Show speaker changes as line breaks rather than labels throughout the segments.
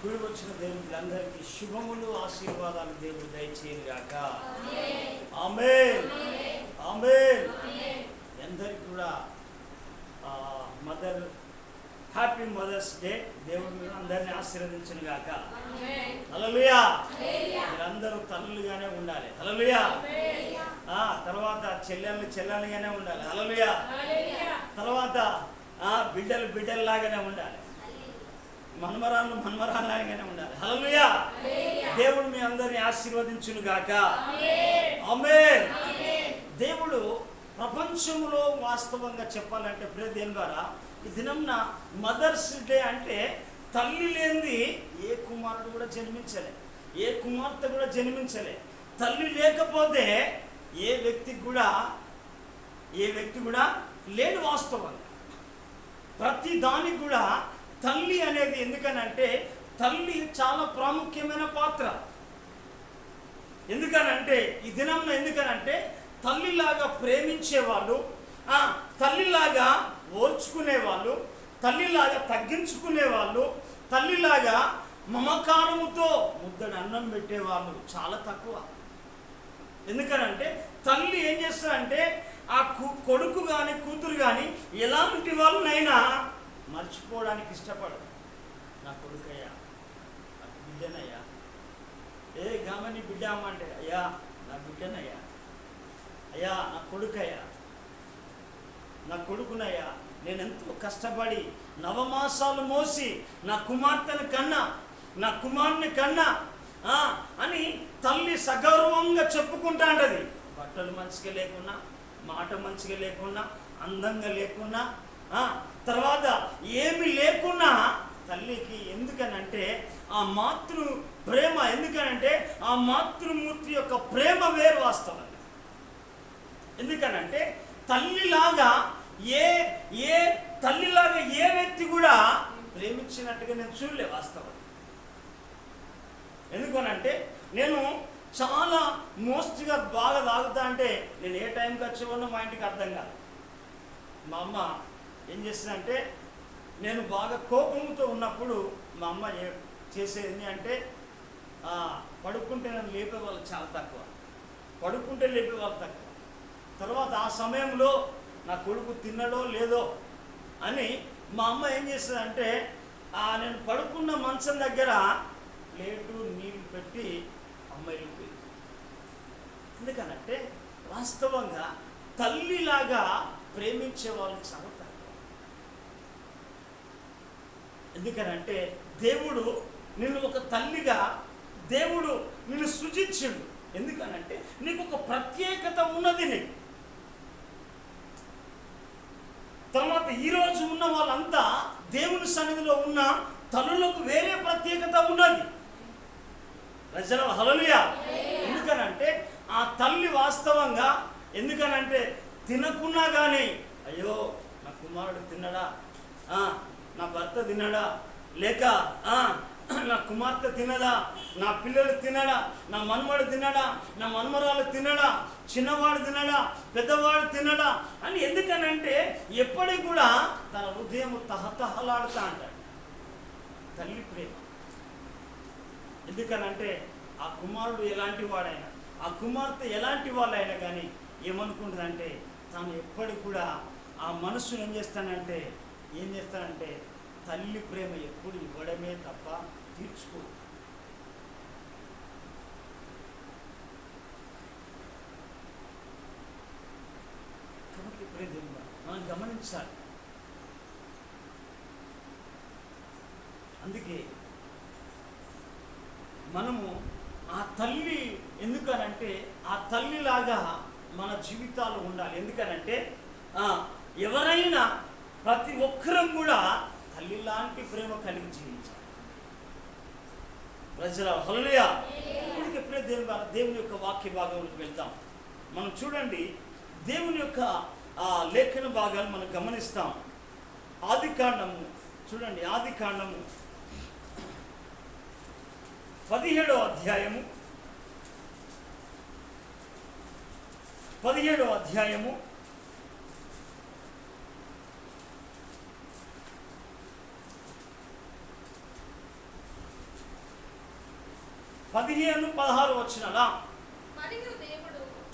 కూడి వచ్చిన దేవుళ్ళందరికీ శుభములు ఆశీర్వాదాలు దేవుడు దయచేయను గాక. ఆమేన్ ఆమేన్. అందరికీ కూడా హ్యాపీ మదర్స్ డే. దేవుడు మీరు అందరినీ ఆశీర్వదించును గాక. హల్లెలూయా. మీరందరూ తల్లులుగానే ఉండాలి. హల్లెలూయా. తర్వాత చెల్లెలుగానే ఉండాలి. హల్లెలూయా. తర్వాత బిడ్డల్లాగానే ఉండాలి. మనమరాళ్ళలాగానే ఉండాలి. హల్లెలూయా. దేవుడు మీ అందరినీ ఆశీర్వదించును గాక. ఆమేన్. దేవుడు ప్రపంచంలో వాస్తవంగా చెప్పాలంటే ప్రియదేవుని ద్వారా ఈ దినంన మదర్స్ డే అంటే తల్లి లేనిది ఏ కుమారుడు కూడా జన్మించలే, ఏ కుమార్తె కూడా జన్మించలే. తల్లి లేకపోతే ఏ వ్యక్తి కూడా లేని వాస్తవంగా ప్రతి దానికి కూడా తల్లి అనేది ఎందుకనంటే తల్లి చాలా ప్రాముఖ్యమైన పాత్ర. ఎందుకనంటే ఈ దినంలో ఎందుకనంటే తల్లిలాగా ప్రేమించేవాళ్ళు, తల్లిలాగా ఓర్చుకునేవాళ్ళు, తల్లిలాగా తగ్గించుకునేవాళ్ళు, తల్లిలాగా మమకారముతో ముద్దడు అన్నం పెట్టేవాళ్ళు చాలా తక్కువ. ఎందుకనంటే తల్లి ఏం చేస్తారంటే ఆ కొడుకు కానీ కూతురు కానీ ఎలాంటి వాళ్ళనైనా మర్చిపోవడానికి ఇష్టపడదు. నా కొడుకయ్యా, నా బిడ్డనయ్యా, గామని బిడ్డ అమ్మంటే అయ్యా నా బిడ్డనయ్యా, అయ్యా నా కొడుకయ్యా, నా కొడుకునయ్యా, నేను ఎంతో కష్టపడి నవమాసాలు మోసి నా కుమార్తెను కన్నా, నా కుమారుని కన్నా అని తల్లి సగౌరవంగా చెప్పుకుంటా అంటది. బట్టలు మంచిగా లేకున్నా, మాట మంచిగా లేకున్నా, అందంగా లేకున్నా, తర్వాత ఏమి లేకున్నా తల్లికి ఎందుకనంటే ఆ మాతృ ప్రేమ, ఎందుకనంటే ఆ మాతృమూర్తి యొక్క ప్రేమ వేరు వాస్తవం. ఎందుకనంటే తల్లిలాగా తల్లిలాగా ఏ వ్యక్తి కూడా ప్రేమించినట్టుగా నేను చూడలే వాస్తవం. ఎందుకనంటే నేను చాలా మోస్ట్గా బాగా తాగుతా అంటే నేను ఏ టైంకి వచ్చేవాడినో మా ఇంటికి అర్థం కాదు. మా అమ్మ ఏం చేసిందంటే నేను బాగా కోపంతో ఉన్నప్పుడు మా అమ్మ చేసేది అంటే పడుకుంటే నన్ను లేపేవాళ్ళు చాలా తక్కువ, పడుకుంటే లేపేవాళ్ళు తక్కువ. తర్వాత ఆ సమయంలో నా కొడుకు తిన్నడో లేదో అని మా అమ్మ ఏం చేస్తుందంటే నేను పడుకున్న మంచం దగ్గర ప్లేటు నీళ్ళు పెట్టి అమ్మ వెళ్ళిపోయింది. ఎందుకనంటే వాస్తవంగా తల్లిలాగా ప్రేమించే వాళ్ళు చాలా తక్కువ. ఎందుకనంటే దేవుడు నిన్ను ఒక తల్లిగా దేవుడు నిన్ను సృజించిండు. ఎందుకనంటే నీకు ఒక ప్రత్యేకత ఉన్నది. నీకు తర్వాత ఈరోజు ఉన్న వాళ్ళంతా దేవుని సన్నిధిలో ఉన్న తల్లులకు వేరే ప్రత్యేకత ఉన్నది. ప్రజలు హల్లెలూయా. ఎందుకనంటే ఆ తల్లి వాస్తవంగా ఎందుకనంటే తినకున్నా కానీ అయ్యో నా కుమారుడు తిన్నడా, నా భర్త తినడా, లేక నా కుమార్తె తినదా, నా పిల్లలు తినడా, నా మన్మడు తినడా, నా మన్మరాలు తినడా, చిన్నవాడు తినడా, పెద్దవాడు తినడా అని ఎందుకనంటే ఎప్పటికి కూడా తన హృదయం తహతహలాడుతా అంటాడు తల్లి ప్రేమ. ఎందుకనంటే ఆ కుమారుడు ఎలాంటి వాడైనా, ఆ కుమార్తె ఎలాంటి వాళ్ళైనా కానీ ఏమనుకుంటుందంటే తాను ఎప్పటికి కూడా ఆ మనసును ఏం చేస్తానంటే తల్లి ప్రేమ ఎప్పుడు ఇవ్వడమే తప్ప తీర్చుకో. కాబట్టి ప్రియదేవుడా మనం గమనించాలి. అందుకే మనము ఆ తల్లి ఎందుకనంటే ఆ తల్లిలాగా మన జీవితాలు ఉండాలి. ఎందుకనంటే ఎవరైనా ప్రతి ఒక్కరం కూడా తల్లి లాంటి ప్రేమ కలిగి జీవించాలి. ప్రజల హల్లెలూయా. అందుకే ఎప్పుడే దేవుని యొక్క వాక్య భాగంలోకి వెళ్తాం. మనం చూడండి దేవుని యొక్క లేఖన భాగాలు మనం గమనిస్తాం. ఆదికాండము చూడండి, ఆదికాండము 17వ అధ్యాయము 17 15, 16 వచనాలా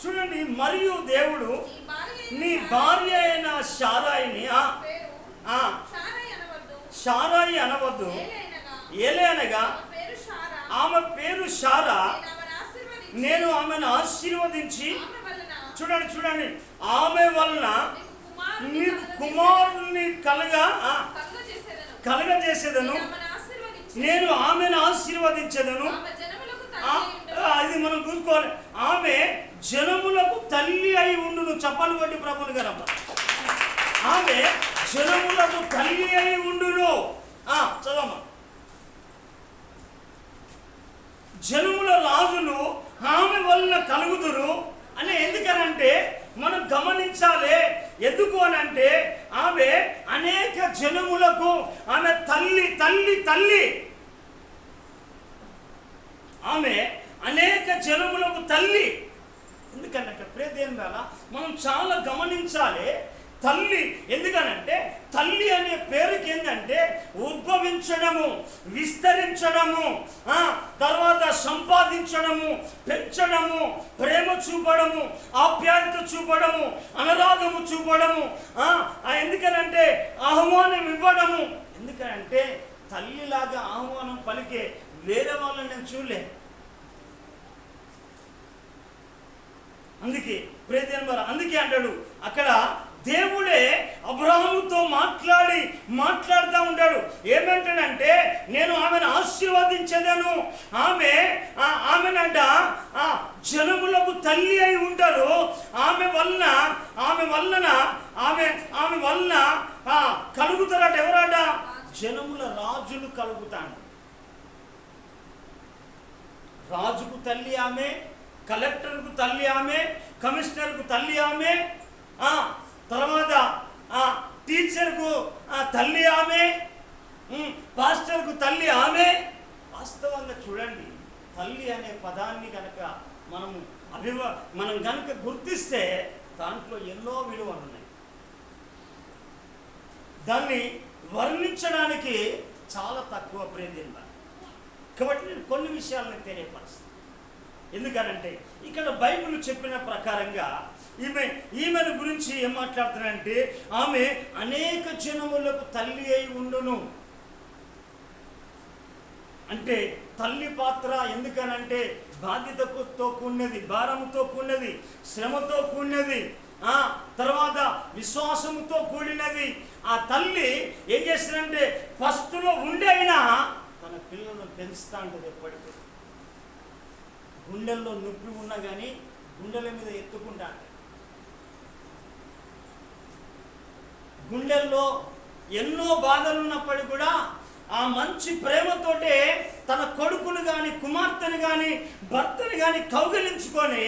చూడండి. మరియు దేవుడు నీ భార్య అయిన శారాయిని శారాయి అనవద్దు, ఏలైనగా ఆమె పేరు శారా, నేను ఆమెను ఆశీర్వదించి చూడండి ఆమె వలన నీకు కుమారుని కలగజేసేదను, నేను ఆమెను ఆశీర్వదించేదను. అది మనం చూసుకోవాలి. ఆమె జనములకు తల్లి అయి ఉండును. చప్పలు కొట్టి ప్రభుని గారమ్మ. ఆమె జనములకు తల్లి అయి ఉండును. చదవమ్మా. జనముల రాజులు ఆమె వలన కలుగుదురు అని ఎందుకనంటే మనం గమనించాలి. ఎందుకు అనంటే ఆమె అనేక జనములకు ఆమె తల్లి తల్లి తల్లి ఆమె అనేక జనములకు తల్లి. ఎందుకనంటే ప్రియదేని వేళ మనం చాలా గమనించాలి. తల్లి ఎందుకనంటే తల్లి అనే పేరుకి ఏంటంటే ఉద్భవించడము, విస్తరించడము, తర్వాత సంపాదించడము, పెంచడము, ప్రేమ చూపడము, ఆప్యాయత చూపడము, అనురాగము చూపడము, ఎందుకనంటే ఆహ్వానం ఇవ్వడము. ఎందుకనంటే తల్లిలాగా ఆహ్వానం పలికే వేరే వాళ్ళని నేను చూడలే. అందుకే అంటాడు అక్కడ దేవుడే అబ్రహాముతో మాట్లాడుతూ ఉంటాడు. ఏమంటాడంటే నేను ఆమెను ఆశీర్వదించేదను, ఆమెనంట జనములకు తల్లి అయి ఉంటారు. ఆమె వలన కలుగుతారట. ఎవరట? జనముల రాజులు కలుగుతాడు. రాజుకు తల్లి ఆమె, కలెక్టర్కు తల్లి ఆమె, కమిషనర్కు తల్లి ఆమె, తర్వాత టీచర్కు తల్లి ఆమె, పాస్టర్కు తల్లి ఆమె. వాస్తవంగా చూడండి, తల్లి అనే పదాన్ని కనుక మనం కనుక గుర్తిస్తే దాంట్లో ఎన్నో విలువలు ఉన్నాయి. దాన్ని వర్ణించడానికి చాలా తక్కువ ప్రేమ. కాబట్టి నేను కొన్ని విషయాలను తెలియపరుస్తాను. ఎందుకనంటే ఇక్కడ బైబిల్ చెప్పిన ప్రకారంగా ఈమెను గురించి ఏం మాట్లాడుతున్నానంటే ఆమె అనేక జనములకు తల్లి అయి ఉండును. అంటే తల్లి పాత్ర ఎందుకనంటే బాధ్యతతో కూడినది, భారంతో కూడినది, శ్రమతో కూడినది, తర్వాత విశ్వాసముతో కూడినది. ఆ తల్లి ఏం చేస్తుందంటే ఫస్ట్లో ఉండి అయినా తన పిల్లలను పెంచుతా ఉంటుంది. ఎప్పటికీ గుండెల్లో నొప్పి ఉన్నా కానీ గుండెల మీద ఎత్తుకుంటా, గుండెల్లో ఎన్నో బాధలు ఉన్నప్పటికీ కూడా ఆ మంచి ప్రేమతోటే తన కొడుకును కానీ కుమార్తెను కానీ భర్తను కానీ కౌగిలించుకొని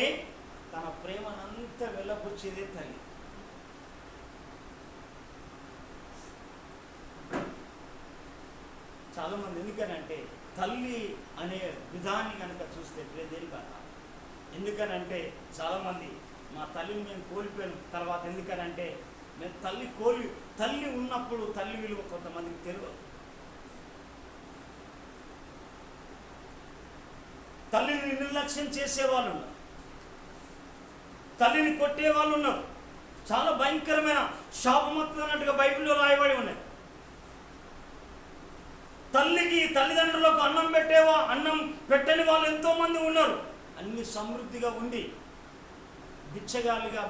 తన ప్రేమనంతా వెళ్ళబుచ్చేదే తల్లి. చాలామంది ఎందుకనంటే తల్లి అనే విధాన్ని కనుక చూస్తే ప్రియదేవి కదా. ఎందుకనంటే చాలామంది మా తల్లిని మేము కోల్పోయాను తర్వాత. ఎందుకనంటే మేము తల్లి ఉన్నప్పుడు తల్లి విలువ కొంతమందికి తెలియదు. తల్లిని నిర్లక్ష్యం చేసేవాళ్ళు ఉన్నారు, తల్లిని కొట్టేవాళ్ళు ఉన్నారు. చాలా భయంకరమైన శాపమత్తులు అన్నట్టుగా బైబిల్లో రాయబడి ఉన్నాయి. తల్లిదండ్రులకు అన్నం పెట్టని వాళ్ళు ఎంతోమంది ఉన్నారు. అన్ని సమృద్ధిగా ఉండి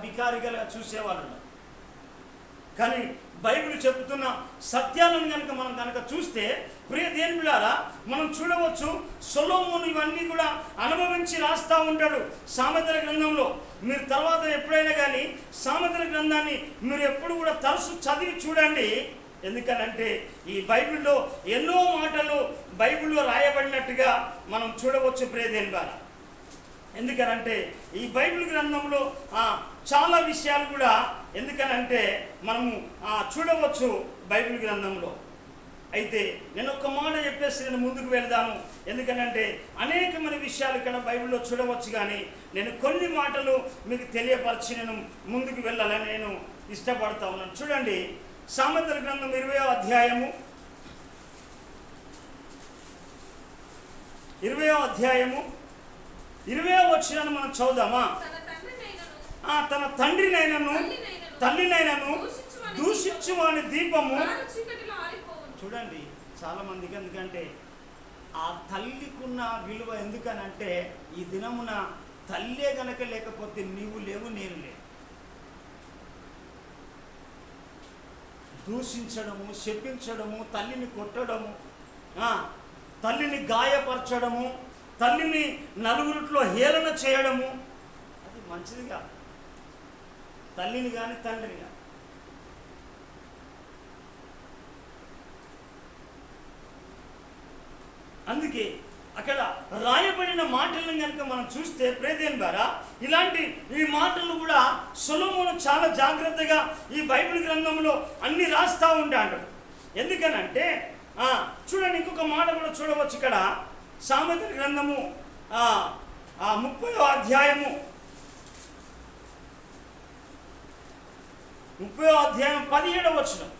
బికారిగా చూసేవాళ్ళు ఉన్నారు. కానీ బైబిల్ చెబుతున్న సత్యాలను మనం కనుక చూస్తే ప్రియ దేవులారా మనం చూడవచ్చు. సొలొమోను ఇవన్నీ కూడా అనుభవించి రాస్తూ ఉంటాడు సామెతల గ్రంథంలో. మీరు తర్వాత ఎప్పుడైనా కానీ సామెతల గ్రంథాన్ని మీరు ఎప్పుడు కూడా తరచు చదివి చూడండి. ఎందుకనంటే ఈ బైబిల్లో ఎన్నో మాటలు బైబిల్లో రాయబడినట్టుగా మనం చూడవచ్చు ప్రియ దేవులారా. ఎందుకనంటే ఈ బైబిల్ గ్రంథంలో చాలా విషయాలు కూడా ఎందుకనంటే మనము చూడవచ్చు బైబిల్ గ్రంథంలో. అయితే నేను ఒక మాట చెప్పేసి నేను ముందుకు వెళ్దాను. ఎందుకనంటే అనేకమైన విషయాలు ఇక్కడ బైబిల్లో చూడవచ్చు, కానీ నేను కొన్ని మాటలు మీకు తెలియపరిచి నేను ముందుకు వెళ్ళాలని నేను ఇష్టపడతా ఉన్నాను. చూడండి, సామెతల గ్రంథం 20వ అధ్యాయము 20వ అధ్యాయము 20వ వచనాన్ని మనం చదువుదామా? తన తండ్రినైనను తల్లినైనను దూషించువాని దీపము. చూడండి, చాలా మందికి ఎందుకంటే ఆ తల్లికున్న విలువ ఎందుకనంటే, ఈ దినమున తల్లే గనక లేకపోతే నీవు లేవు, నేను లేవు. దూషించడము, శపించడము, తల్లిని కొట్టడము, తల్లిని గాయపరచడము, తల్లిని నలుగురిలో హేళన చేయడము, అది మంచిది కాదు. తల్లిని కానీ తండ్రిని కానీ. అందుకే అక్కడ రాయబడిన మాటలను కనుక మనం చూస్తే ప్రియదేవుని ద్వారా ఇలాంటి ఈ మాటలు కూడా సొలొమోను చాలా జాగ్రత్తగా ఈ బైబిల్ గ్రంథంలో అన్ని రాస్తూ ఉంటాడు. ఎందుకనంటే చూడండి, ఇంకొక మాట కూడా చూడవచ్చు ఇక్కడ. సామెతల గ్రంథము 30వ అధ్యాయము 17వ వచనం.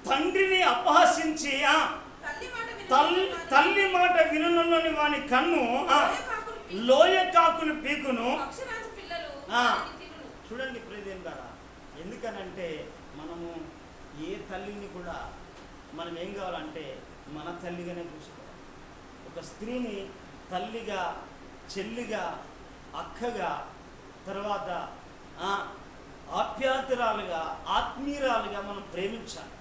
తండ్రిని అపహసించి తల్లి మాట వినులోని వాని కన్ను లోయ కాకులు పీకును. చూడండి ప్రియదేవుని ద్వారా, ఎందుకనంటే మనము ఏ తల్లిని కూడా మనం ఏం కావాలంటే మన తల్లిగానే చూసుకోవాలి. ఒక స్త్రీని తల్లిగా, చెల్లిగా, అక్కగా, తర్వాత ఆప్యాతురాలుగా, ఆత్మీయురాలుగా మనం ప్రేమించాలి.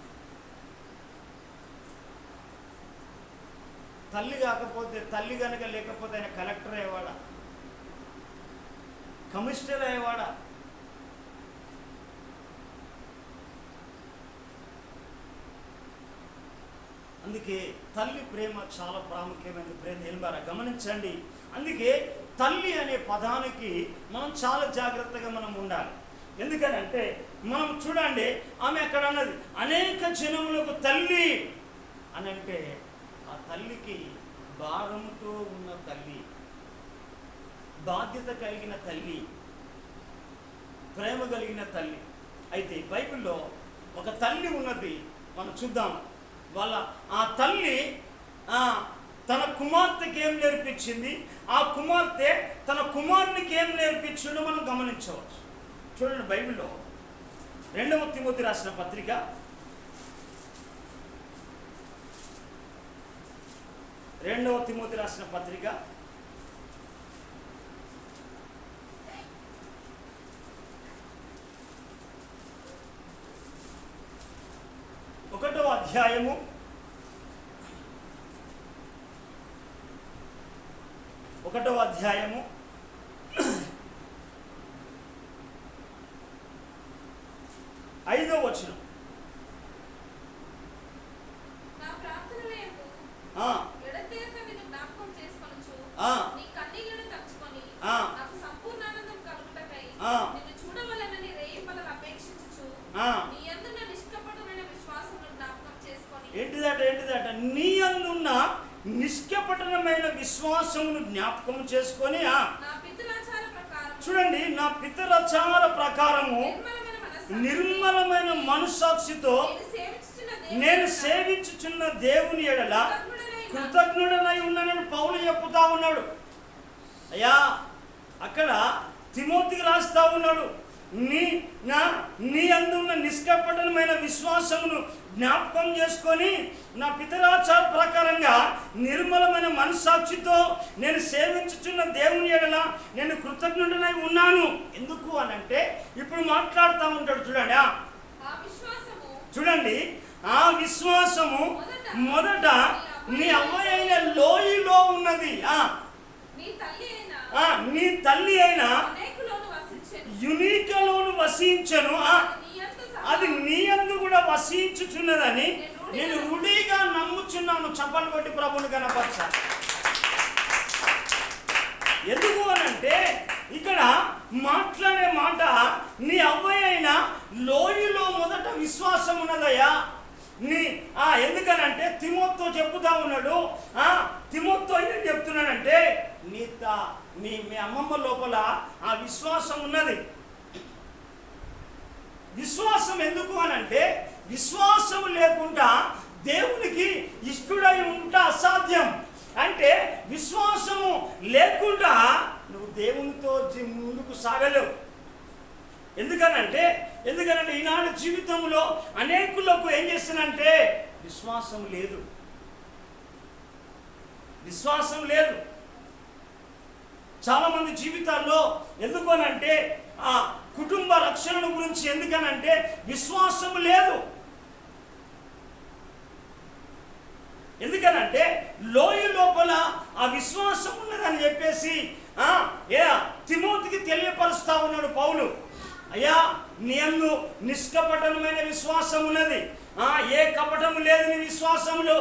తల్లి కాకపోతే, తల్లి కనుక లేకపోతే ఆయన కలెక్టర్ అయ్యేవాడా, కమిషనర్ అయ్యేవాడా? అందుకే తల్లి ప్రేమ చాలా ప్రాముఖ్యమైన ప్రేమ. నిలబారా గమనించండి. అందుకే తల్లి అనే పదానికి మనం చాలా జాగ్రత్తగా మనం ఉండాలి. ఎందుకనంటే మనం చూడండి, ఆమె అక్కడ అన్నది అనేక జనములకు తల్లి అని అంటే, ఆ తల్లికి భారంతో ఉన్న తల్లి, బాధ్యత కలిగిన తల్లి, ప్రేమ కలిగిన తల్లి. అయితే బైబిల్లో ఒక తల్లి ఉన్నది, మనం చూద్దాం. ఆ తల్లి తన కుమార్తెకి ఏం నేర్పించింది, ఆ కుమార్తె తన కుమారునికి ఏం నేర్పించిందో మనం గమనించవచ్చు. చూడండి, బైబిల్లో 2వ తిమోతి రాసిన పత్రిక 2వ తిమోతి రాసిన పత్రిక 1వ అధ్యాయము 1వ అధ్యాయము 5వ వచనం. ఏంటిదట? నీ అందున్న నిష్కపటమైన విశ్వాసమును జ్ఞాపకం చేసుకొని, చూడండి, నా పితరాచార ప్రకారము నిర్మలమైన మనస్సాక్షితో నేను సేవించుచున్న దేవుని ఎడల కృతజ్ఞుడనై ఉన్నానని పౌలు చెప్పుతా ఉన్నాడు. అయ్యా, అక్కడ తిమోతికి రాస్తా ఉన్నాడు, నీ అందున్న నిష్కపటమైన విశ్వాసమును జ్ఞాపకం చేసుకొని నా పితరాచార ప్రకారంగా నిర్మలమైన మనస్సాక్షితో నేను సేవించుచున్న దేవుని ఎడల నేను కృతజ్ఞుడనై ఉన్నాను. ఎందుకు అనంటే ఇప్పుడు మాట్లాడుతూ ఉంటాడు. చూడండి, ఆ విశ్వాసము మొదట నీ అవ్వయైన లోయలో ఉన్నది. నీ తల్లి అయిన యునీకలోను వసించను, అది నీ యందు కూడా వసించుచున్నదని నేను రూఢిగా నమ్ముచున్నాను. చప్పలు కొట్టి ప్రభువుని కనపరచాలి. ఎందుకు అనంటే ఇక్కడ మాట్లాడే మాట, నీ అవ్వయైన లోయలో మొదట విశ్వాసం ఉన్నదయ్యా. ఎందుకనంటే తిమోతితో చెప్పుతా ఉన్నాడు. తిమోతితో ఏం చెప్తున్నాడంటే, మీ అమ్మమ్మ లోపల ఆ విశ్వాసం ఉన్నది. విశ్వాసం ఎందుకు అనంటే, విశ్వాసం లేకుండా దేవునికి ఇష్టడై ఉంట అసాధ్యం. అంటే విశ్వాసము లేకుండా నువ్వు దేవునితో ముందుకు సాగలేవు. ఎందుకనంటే ఈనాడు జీవితంలో అనేకులకు ఏం చేస్తానంటే విశ్వాసం లేదు. చాలా మంది జీవితాల్లో ఎందుకనంటే ఆ కుటుంబ రక్షణ గురించి, ఎందుకనంటే విశ్వాసం లేదు. ఎందుకనంటే లోయ లోపల ఆ విశ్వాసం ఉన్నదని చెప్పేసి తిమోతికి తెలియపరుస్తా ఉన్నాడు పౌలు. అయ్యా, నీ యందు నిష్కపటమైన విశ్వాసం ఉన్నది, ఏ కపటము లేదు నీ విశ్వాసంలో,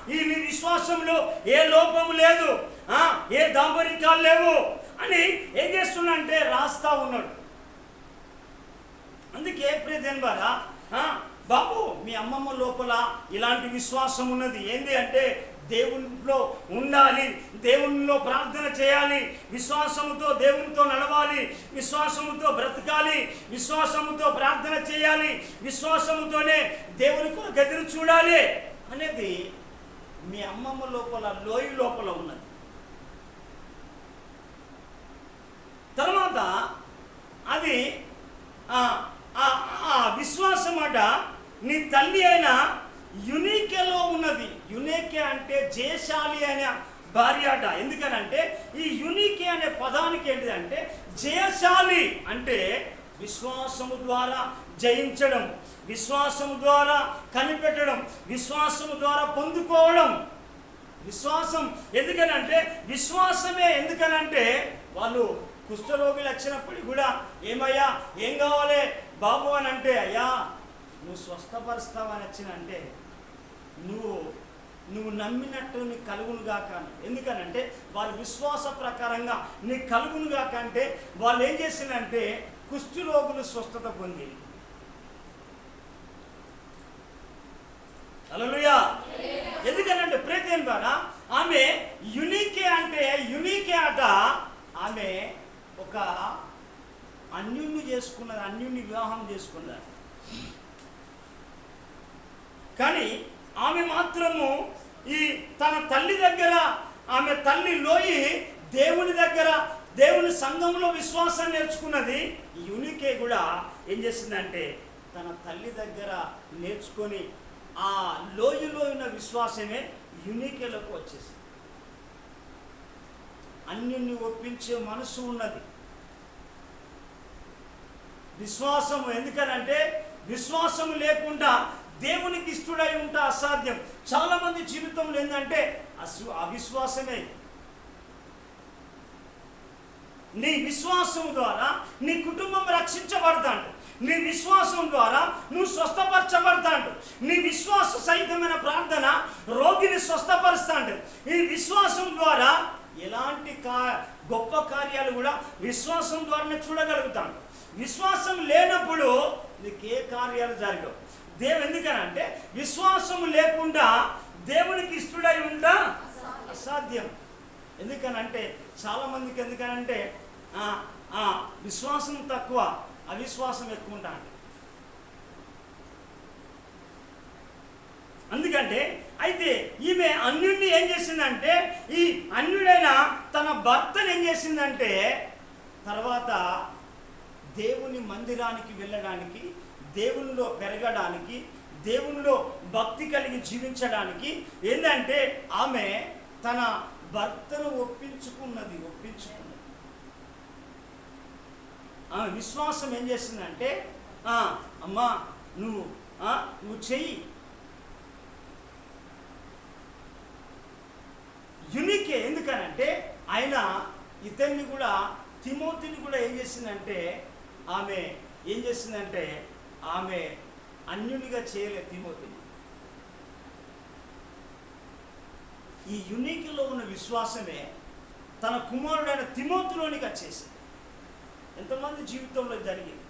నీ విశ్వాసంలో ఏ లోపము లేదు, ఏ దాంపరికాలు లేవు అని ఏం చేస్తున్నా రాస్తా ఉన్నాడు. అందుకే ప్రియదేవరా, బాబు మీ అమ్మమ్మ లోపల ఇలాంటి విశ్వాసం ఉన్నది. ఏంది అంటే దేవునిలో ఉండాలి, దేవునిలో ప్రార్థన చేయాలి, విశ్వాసముతో దేవునితో నడవాలి, విశ్వాసముతో బ్రతకాలి, విశ్వాసముతో ప్రార్థన చేయాలి, విశ్వాసముతోనే దేవుని కొరకు ఎదురు చూడాలి అనేది మీ అమ్మమ్మ లోపల లోయ లోపల ఉన్నది. తర్వాత అది విశ్వాసం అట నీ తల్లి అయిన యునికేలో ఉన్నది. యునికే అంటే జయశాలి అనే భార్య అట. ఎందుకనంటే ఈ యునికే అనే పదానికి ఏంటిదంటే జయశాలి అంటే విశ్వాసము ద్వారా జయించడం, విశ్వాసము ద్వారా కనిపెట్టడం, విశ్వాసము ద్వారా పొందుకోవడం. విశ్వాసం ఎందుకనంటే వాళ్ళు కుష్ఠరోగులు వచ్చినప్పటికి కూడా ఏమయ్యా ఏం కావాలి బాబు అని అంటే, అయ్యా నువ్వు స్వస్థపరుస్తావని వచ్చినంటే నువ్వు నమ్మినట్టు నీకు కలుగును గాక. ఎందుకనంటే వాళ్ళ విశ్వాస ప్రకారంగా నీకు కలుగును గాక అంటే వాళ్ళు ఏం చేసిందంటే కుష్ఠరోగులు స్వస్థత పొంది. హల్లెలూయా. ఎందుకనంటే ప్రేతేన్ ద్వారా ఆమె యునికే అట. ఆమె ఒక అన్యుణ్ణి చేసుకున్నది, అన్యుణ్ణి వివాహం చేసుకున్నది. కానీ ఆమె మాత్రము ఈ తన తల్లి దగ్గర, ఆమె తల్లి లోయి దేవుని దగ్గర, దేవుని సంఘంలో విశ్వాసం నేర్చుకున్నది. ఈ యునికే కూడా ఏం చేసిందంటే తన తల్లి దగ్గర నేర్చుకొని ఆ లోయలో ఉన్న విశ్వాసమే యునికేలోకి వచ్చేసింది. అన్యుణ్ణి ఒప్పించే మనసు ఉన్నది విశ్వాసము. ఎందుకనంటే విశ్వాసం లేకుండా దేవునికి ఇష్టడై ఉంటే అసాధ్యం. చాలా మంది జీవితంలో ఏంటంటే అవిశ్వాసమే. నీ విశ్వాసం ద్వారా నీ కుటుంబం రక్షించబడతాడు, నీ విశ్వాసం ద్వారా నువ్వు స్వస్థపరచబడతాడు, నీ విశ్వాస సహితమైన ప్రార్థన రోగిని స్వస్థపరుస్తాడు. ఈ విశ్వాసం ద్వారా ఎలాంటి గొప్ప కార్యాలు కూడా విశ్వాసం ద్వారానే చూడగలుగుతాడు. విశ్వాసం లేనప్పుడు నీకు ఏ కార్యాలు జరగవు. ఎందుకనంటే విశ్వాసం లేకుండా దేవునికి ఇష్టడై ఉంటా అసాధ్యం. ఎందుకనంటే చాలామందికి ఎందుకనంటే విశ్వాసం తక్కువ, అవిశ్వాసం ఎక్కువ ఉంటా. అందుకంటే అయితే ఈమె అన్యుడిని ఏం చేసిందంటే, ఈ అన్యుడైన తన భర్తను ఏం చేసిందంటే తర్వాత దేవుని మందిరానికి వెళ్ళడానికి, దేవునిలో పెరగడానికి, దేవునిలో భక్తి కలిగి జీవించడానికి ఏంటంటే ఆమె తన భర్తను ఒప్పించుకున్నది. ఆమె విశ్వాసం ఏం చేసిందంటే అమ్మా నువ్వు చెయ్యి. యునికే ఎందుకనంటే ఆయన ఇతన్ని కూడా, తిమోతిని కూడా ఏం చేసిందంటే ఆమె అన్యునిగా చేయలేదు తిమోతిని. ఈ యునికిలో ఉన్న విశ్వాసమే తన కుమారుడైన తిమోతిలోనికి వచ్చేసింది. ఎంతమంది జీవితంలో జరిగింది.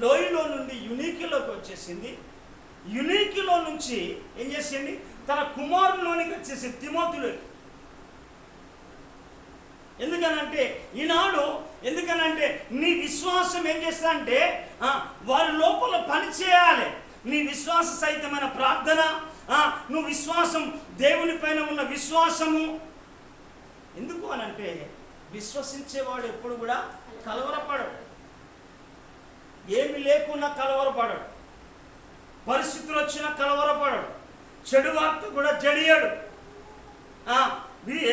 లోయలో నుండి యునికిలోకి వచ్చేసింది. యునికిలో నుంచి ఏం చేసింది, తన కుమారులోనికి వచ్చేసింది తిమోతిలోకి. ఎందుకనంటే ఈనాడు ఎందుకనంటే నీ విశ్వాసం ఏం చేస్తుందంటే వారి లోపల పని చేయాలి. నీ విశ్వాస సహితమైన ప్రార్థన, నువ్వు విశ్వాసం, దేవుని పైన ఉన్న విశ్వాసము. ఎందుకు అనంటే విశ్వసించేవాడు ఎప్పుడు కూడా కలవరపడడు, ఏమి లేకున్నా కలవరపడడు, పరిస్థితులు వచ్చినా కలవరపడడు, చెడు వార్త కూడా జడియడు.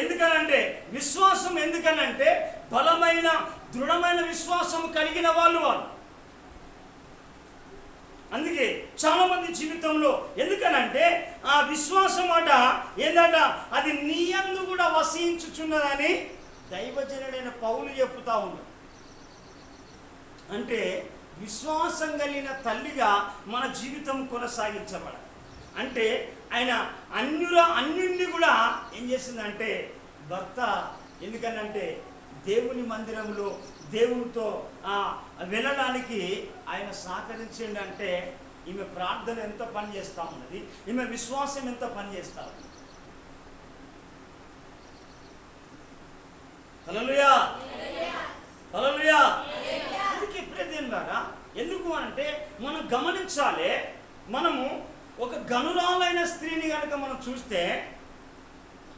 ఎందుకనంటే విశ్వాసం, ఎందుకనంటే బలమైన దృఢమైన విశ్వాసం కలిగిన వాళ్ళు. అందుకే చాలా మంది జీవితంలో ఎందుకనంటే ఆ విశ్వాసం అట ఏందట, అది నీ యందు కూడా వసించుచున్నదని దైవజనుడైన పౌలు చెప్తా ఉన్నాడు. అంటే విశ్వాసం కలిగిన తల్లిగా మన జీవితం కొనసాగించబడాలి. అంటే ఆయన అన్యుల్ని కూడా ఏం చేసిందంటే భర్త, ఎందుకనంటే దేవుని మందిరంలో దేవునితో వెళ్ళడానికి ఆయన సహకరించండి. అంటే ఈమె ప్రార్థన ఎంత పని చేస్తూ ఉన్నది, ఈమె విశ్వాసం ఎంత పని చేస్తూ ఉంది. హల్లెలూయా, హల్లెలూయా. అందుకే ప్రియదేవులారా, ఎందుకు అంటే మనం గమనించాలి. మనము ఒక గనురాలైన స్త్రీని కనుక మనం చూస్తే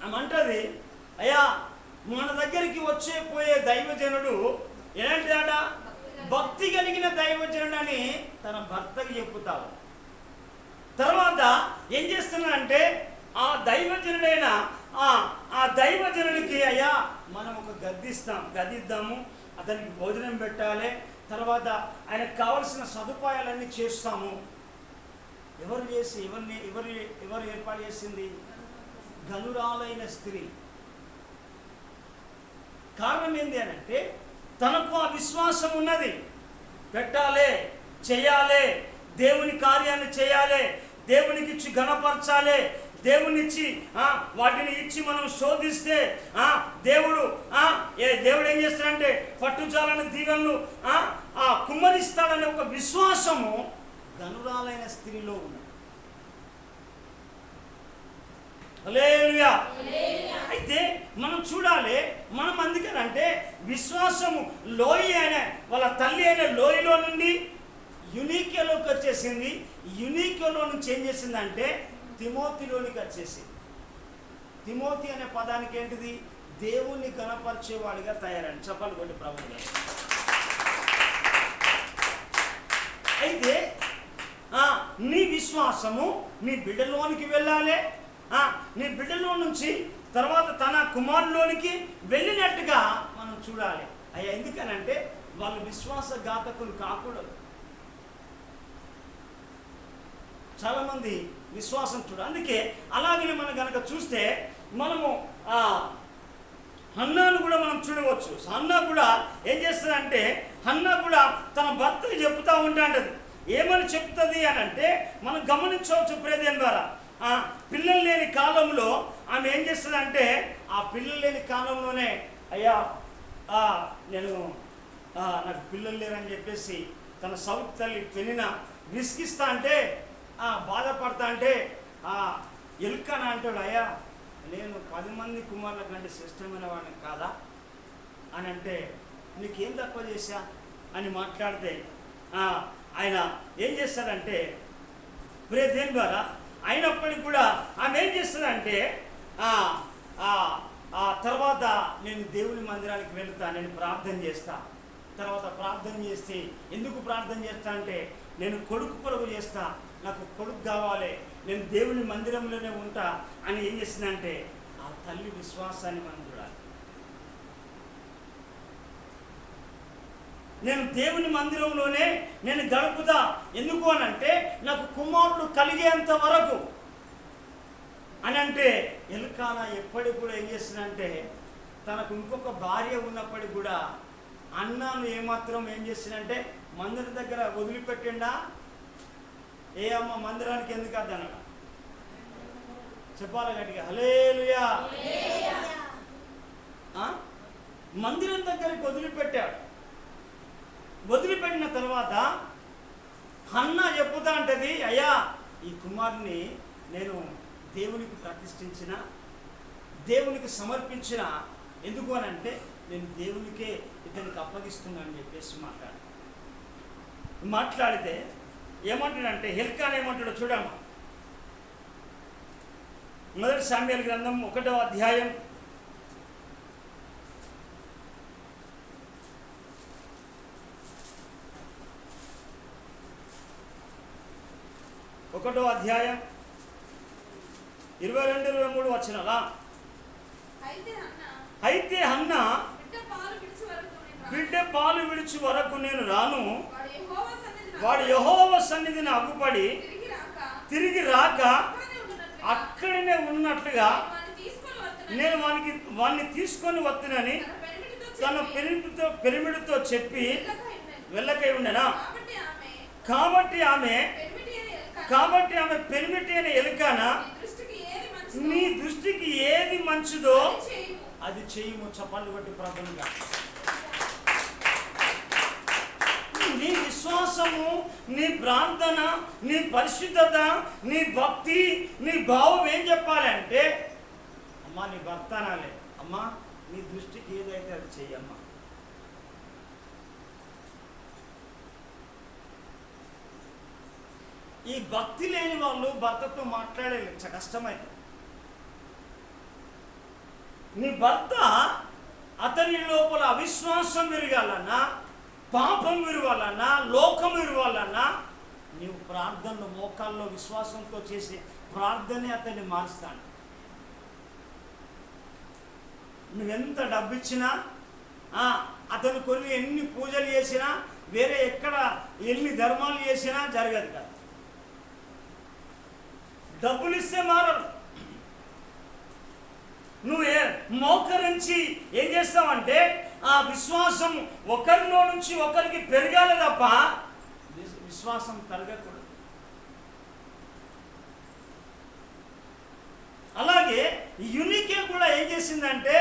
ఆమె అంటది, అయ్యా మన దగ్గరికి పోయే దైవజనుడు ఏంటంట, భక్తి కలిగిన దైవజనుడు అని తన భర్తకి చెప్పుతావు. తర్వాత ఏం చేస్తున్నాడంటే ఆ దైవజనుడైన ఆ దైవజనుడికి, అయ్యా మనం ఒక గదిద్దాము, అతనికి భోజనం పెట్టాలి, తర్వాత ఆయనకు కావలసిన సదుపాయాలన్నీ చేస్తాము. ఎవరు ఏర్పాటు చేసింది? గనురాలైన స్త్రీ. కారణం ఏంటి అనంటే తనకు ఆ విశ్వాసం ఉన్నది, పెట్టాలి, చేయాలి, దేవుని కార్యాన్ని చేయాలి, దేవునికి ఇచ్చి ఘనపరచాలి, దేవునిచ్చి వాటిని ఇచ్చి మనం శోధిస్తే దేవుడు ఏం చేస్తాడంటే పట్టుజాలని దీవెనలు కుమ్మరిస్తాడనే ఒక విశ్వాసము గనురాలైన స్త్రీలో ఉన్నది. హల్లెలూయా. అయితే మనం చూడాలి, మనం అందుకనంటే విశ్వాసము లోయ అయిన వాళ్ళ తల్లి అయిన లోయలో నుండి యునీక్యలోకి వచ్చేసింది. యునీక్యలో నుంచి ఏం చేసిందంటే తిమోతిలోనికి వచ్చేసింది. తిమోతి అనే పదానికి ఏంటిది? దేవుణ్ణి కనపరిచేవాడిగా తయారని చెప్పాలి కొన్ని ప్రభుత్వం. అయితే నీ విశ్వాసము నీ బిడ్డలోనికి వెళ్ళాలి, నీ బిడ్డలో నుంచి తర్వాత తన కుమారులోనికి వెళ్ళినట్టుగా మనం చూడాలి. అయ్యా ఎందుకనంటే వాళ్ళు విశ్వాసఘాతకులు కాకూడదు. చాలామంది విశ్వాసం అందుకే అలాగే మనం కనుక చూస్తే మనము హన్నాను కూడా మనం చూడవచ్చు. హన్నా కూడా ఏం చేస్తుందంటే హన్నా కూడా తన భర్తకి చెప్తూ ఉంటాంటది. ఏమని చెప్తుంది అని అంటే మనం గమనించవచ్చు ప్రియదేవుని ద్వారా. పిల్లలు లేని కాలంలో ఆమె ఏం చేస్తుందంటే ఆ పిల్లలు లేని కాలంలోనే, అయ్యా నాకు పిల్లలు లేరని చెప్పేసి తన సౌత్ తల్లి పెనిన విసిగిస్తా అంటే బాధపడతా అంటే ఎల్కానా అంటాడు, అయ్యా నేను 10 మంది కుమారుల కంటే శ్రేష్టమైన వాడిని కాదా అని అంటే, నీకేం తక్కువ చేశా అని మాట్లాడితే ఆయన ఏం చేస్తాడంటే ప్రియదేవుని ద్వారా అయినప్పటికీ కూడా ఆమె ఏం చేస్తుందంటే తర్వాత నేను దేవుని మందిరానికి వెళ్తా, నేను ప్రార్థన చేస్తా. తర్వాత ప్రార్థన చేస్తే ఎందుకు ప్రార్థన చేస్తా అంటే నేను కొడుకు కొరకు చేస్తా, నాకు కొడుకు కావాలి, నేను దేవుని మందిరంలోనే ఉంటా అని ఏం చేసిందంటే ఆ తల్లి విశ్వాసాన్ని మనం చూడాలి. నేను దేవుని మందిరంలోనే నేను గడుపుతా, ఎందుకు అని అంటే నాకు కుమారుడు కలిగేంత వరకు అని అంటే. ఎల్కానా ఎప్పటికి కూడా ఏం చేస్తుందంటే తనకు ఇంకొక భార్య ఉన్నప్పటికి కూడా అన్నాను ఏమాత్రం ఏం చేస్తుందంటే మందిరం దగ్గర వదిలిపెట్టిండా, ఏ అమ్మ మందిరానికి ఎందుకు అద్దనట చెప్పాలి గట్టిగా, హల్లెలూయా. మందిరం దగ్గరికి వదిలిపెట్టాడు. వదిలిపెట్టిన తర్వాత హన్నా చెప్పుతా అంటది, అయ్యా ఈ కుమారుని నేను దేవునికి ప్రతిష్ఠించిన, దేవునికి సమర్పించిన, ఎందుకు అని అంటే నేను దేవునికే ఇతనికి అప్పగిస్తున్నాను అని చెప్పేసి మాట్లాడితే ఏమంటాడంటే హిల్కాన్ ఏమంటాడో చూడమ్మా. 1 సామ్యుయేలు గ్రంథం 1వ అధ్యాయం 22-23 వచనాలా. అయితే హన్నా బిడ్డ పాలు విడిచి వరకు నేను రాను, వాడు యెహోవా సన్నిధిని అగ్గుపడి తిరిగి రాక అక్కడనే ఉన్నట్లుగా నేను వాడిని తీసుకొని వస్తునని తన పెరిమిడితో చెప్పి వెళ్ళకై ఉండెనా. కాబట్టి ఆమె పెరిమిటి అని ఎలుకానా, నీ దృష్టికి ఏది మంచిదో అది చేయము. చప్పట్లు కొట్టి ప్రభువుగా. నీ విశ్వాసము, నీ ప్రార్థన, నీ పరిశుద్ధత, నీ భక్తి, నీ భావం ఏం చెప్పాలంటే, అమ్మా నీ భర్త అనాలే, అమ్మా నీ దృష్టికి ఏదైతే అది చెయ్యమ్మా. ఈ భక్తి లేని వాళ్ళు భర్తతో మాట్లాడే కష్టమైతే. నీ భర్త అతని లోపల అవిశ్వాసం విరగాలన్నా, పాపం విరవాలన్నా, లోకం విరవాలన్నా, నీవు ప్రార్థనలో మోకాల్లో విశ్వాసంతో చేసి ప్రార్థనే అతన్ని మారుస్తాను. నువ్వెంత డబ్బిచ్చినా, అతను ఎన్ని పూజలు చేసినా, వేరే ఎక్కడ ఎన్ని ధర్మాలు చేసినా జరగదు కదా. డబ్బులు ఇస్తే మారరు. నువ్వు మోకరించి ఏం చేస్తావంటే ఆ విశ్వాసం ఒకరిలో నుంచి ఒకరికి పెరగాలి తప్ప విశ్వాసం తరగకూడదు. అలాగే యూనికే కూడా ఏం చేసిందంటే,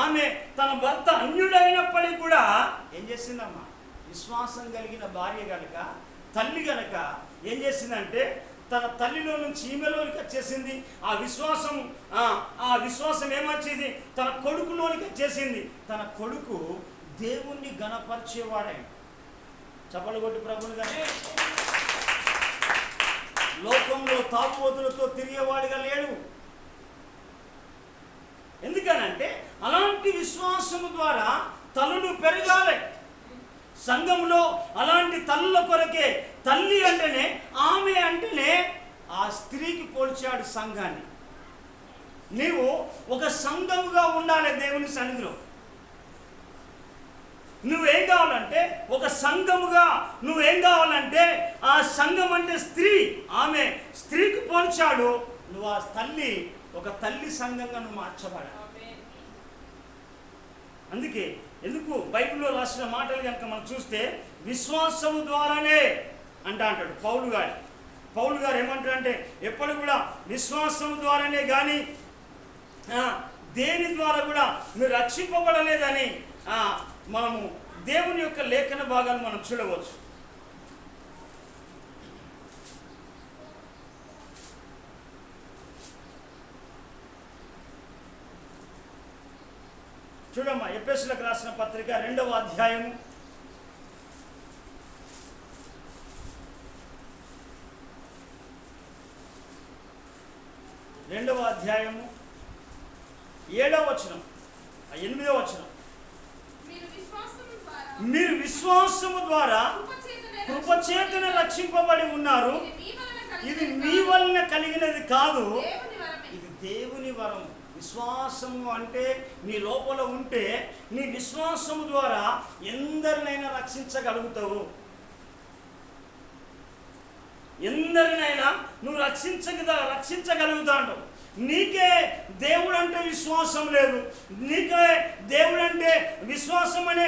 ఆమె తన భర్త అన్యుడైనప్పటికీ కూడా ఏం చేసిందమ్మా, విశ్వాసం కలిగిన భార్య కనుక, తల్లి కనుక ఏం చేసిందంటే తన తల్లిలో నుంచి ఈమెలోనికి వచ్చేసింది. ఆ విశ్వాసం ఏమొచ్చేది, తన కొడుకులోనికి వచ్చేసింది. తన కొడుకు దేవుణ్ణి గణపరిచేవాడే. చప్పలు కొట్టి ప్రభువుగా. లోకంలో తాగుబోతులతో తిరిగేవాడిగా లేడు. ఎందుకనంటే అలాంటి విశ్వాసము ద్వారా తల్లులు పెరగాలి. సంఘంలో అలాంటి తల్లుల కొరకే, తల్లి అంటేనే, ఆమె అంటేనే ఆ స్త్రీకి పోల్చాడు సంఘాన్ని. నీవు ఒక సంఘముగా ఉండాలి దేవుని సన్నిధిలో. నువ్వేం కావాలంటే ఒక సంఘముగా నువ్వేం కావాలంటే, ఆ సంఘం అంటే స్త్రీ, ఆమె స్త్రీకి పోల్చాడు. నువ్వు ఆ తల్లి, ఒక తల్లి సంఘంగా నువ్వు మార్చబడాలి. అందుకే ఎందుకు బైబిల్లో రాసిన మాటలు కనుక మనం చూస్తే విశ్వాసము ద్వారానే అంటాడు పౌలు గారు ఏమంటారంటే, ఎప్పుడు కూడా విశ్వాసం ద్వారానే కానీ దేని ద్వారా కూడా మీరు రక్షింపబడలేదని మనము దేవుని యొక్క లేఖన భాగాన్ని మనం చూడవచ్చు. చూడమ్మా, ఎఫెసీయులకు రాసిన పత్రిక 2వ అధ్యాయం 7వ వచనం, 8వ వచనం. మీరు విశ్వాసము ద్వారా కృపచేతన రక్షింపబడి ఉన్నారు. ఇది మీ వలన కలిగినది కాదు, ఇది దేవుని వరం. విశ్వాసము అంటే నీ లోపల ఉంటే, నీ విశ్వాసము ద్వారా ఎందరినైనా రక్షించగలుగుతావు. ఎందరినైనా నువ్వు రక్షించగలుగుతావు. నీకే దేవుడు అంటే విశ్వాసం లేదు, నీకే దేవుడు అంటే విశ్వాసం అనే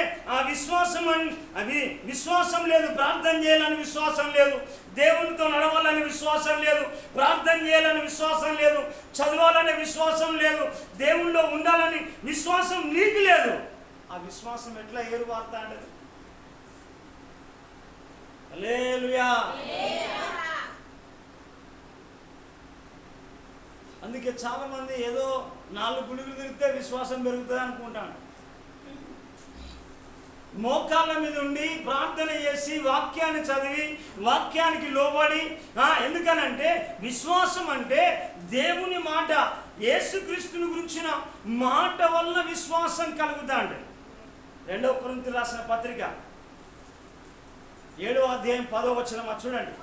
విశ్వాసం లేదు. ప్రార్థన చేయాలని విశ్వాసం లేదు, దేవునితో నడవాలని విశ్వాసం లేదు, ప్రార్థన చేయాలని విశ్వాసం లేదు, చదవాలనే విశ్వాసం లేదు, దేవుళ్ళో ఉండాలని విశ్వాసం నీకు లేదు. ఆ విశ్వాసం ఎట్లా ఏరువారుతా అంటది? హల్లెలూయా. అందుకే చాలా మంది ఏదో 4 గుడుగులు తిరిగితే విశ్వాసం పెరుగుతుంది అనుకుంటాను. మోకాళ్ళ మీద ఉండి ప్రార్థన చేసి వాక్యాన్ని చదివి వాక్యానికి లోబడి, ఎందుకనంటే విశ్వాసం అంటే దేవుని మాట, యేసుక్రీస్తుని గురించిన మాట వలన విశ్వాసం కలుగుతా అంటే. 2 కొరింథీయులకు రాసిన పత్రిక 7వ అధ్యాయం 10వ వచనం చూడండి.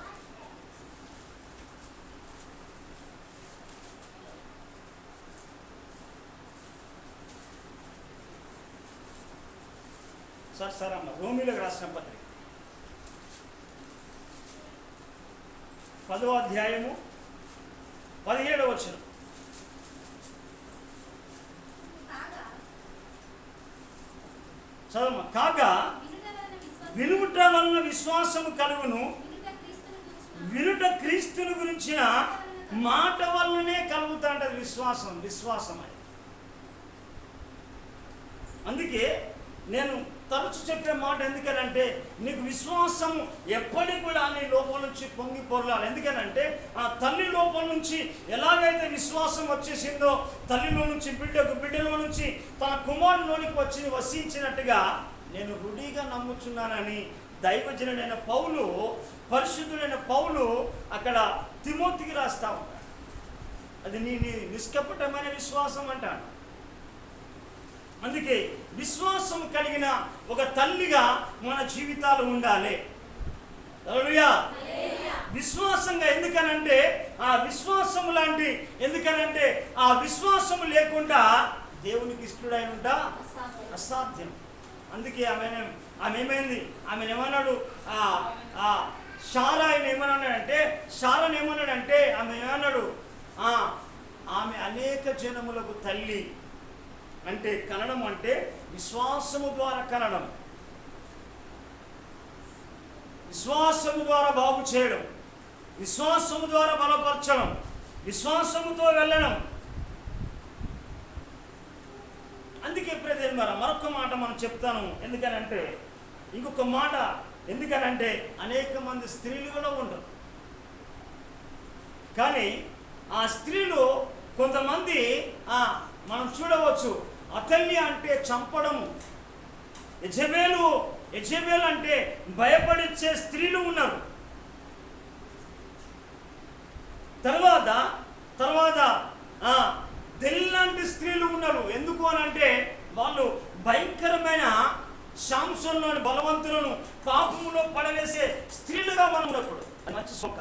సరే అమ్మ, రోమీలకు రాసిన పత్రిక 10వ అధ్యాయము 17వ వచనం. చదవమ్మా. కాగా వినుట వలన విశ్వాసము కలుగును, వినుట క్రీస్తుని గురించిన మాట వలననే కలుగుతా అంటది విశ్వాసం. విశ్వాసం అని అందుకే నేను తరచు చెప్పే మాట ఎందుకనంటే, నీకు విశ్వాసం ఎప్పటికి కూడా నీ లోపల నుంచి పొంగి పొరలాలి. ఎందుకనంటే ఆ తల్లి లోపల నుంచి ఎలాగైతే విశ్వాసం వచ్చేసిందో, తల్లిలో నుంచి బిడ్డకు, బిడ్డలో నుంచి తన కుమారులోనికి వచ్చి వసించినట్టుగా నేను రుడిగా నమ్ముచున్నానని దైవజనుడైన పౌలు, పరిశుద్ధుడైన పౌలు అక్కడ తిమోతికి రాస్తా ఉంటాడు. అది నీ నిష్కపటమైన విశ్వాసం అంటాడు. అందుకే విశ్వాసం కలిగిన ఒక తల్లిగా మన జీవితాలు ఉండాలి. హల్లెలూయా. విశ్వాసంగా ఎందుకనంటే ఆ విశ్వాసము లాంటి, ఎందుకనంటే ఆ విశ్వాసము లేకుండా దేవునికి ఇష్టడై ఉంటా అసాధ్యం. అందుకే ఆమె ఏమైంది, ఆమెను ఏమన్నాడు, శారాని ఏమన్నాడంటే ఆమె ఏమన్నాడు, ఆమె అనేక జనములకు తల్లి అంటే కనడం అంటే విశ్వాసము ద్వారా కనడం, విశ్వాసము ద్వారా బాగు చేయడం, విశ్వాసము ద్వారా బలపరచడం, విశ్వాసముతో వెళ్ళడం. అందుకే ప్రజలు మరొక మాట మనం చెప్తాను. ఎందుకనంటే ఇంకొక మాట, ఎందుకనంటే అనేక మంది స్త్రీలు కూడా ఉండరు. కానీ ఆ స్త్రీలు కొంతమంది మనం చూడవచ్చు, అతల్య అంటే చంపడము, యజబేలు అంటే భయపడిచ్చే స్త్రీలు ఉన్నారు. తర్వాత తెల్లాంటి స్త్రీలు ఉన్నారు. ఎందుకు అనంటే వాళ్ళు భయంకరమైన శాంసంలోని బలవంతులను పాపములో పడవేసే స్త్రీలుగా మనం ఉన్నప్పుడు మంచి సొక్క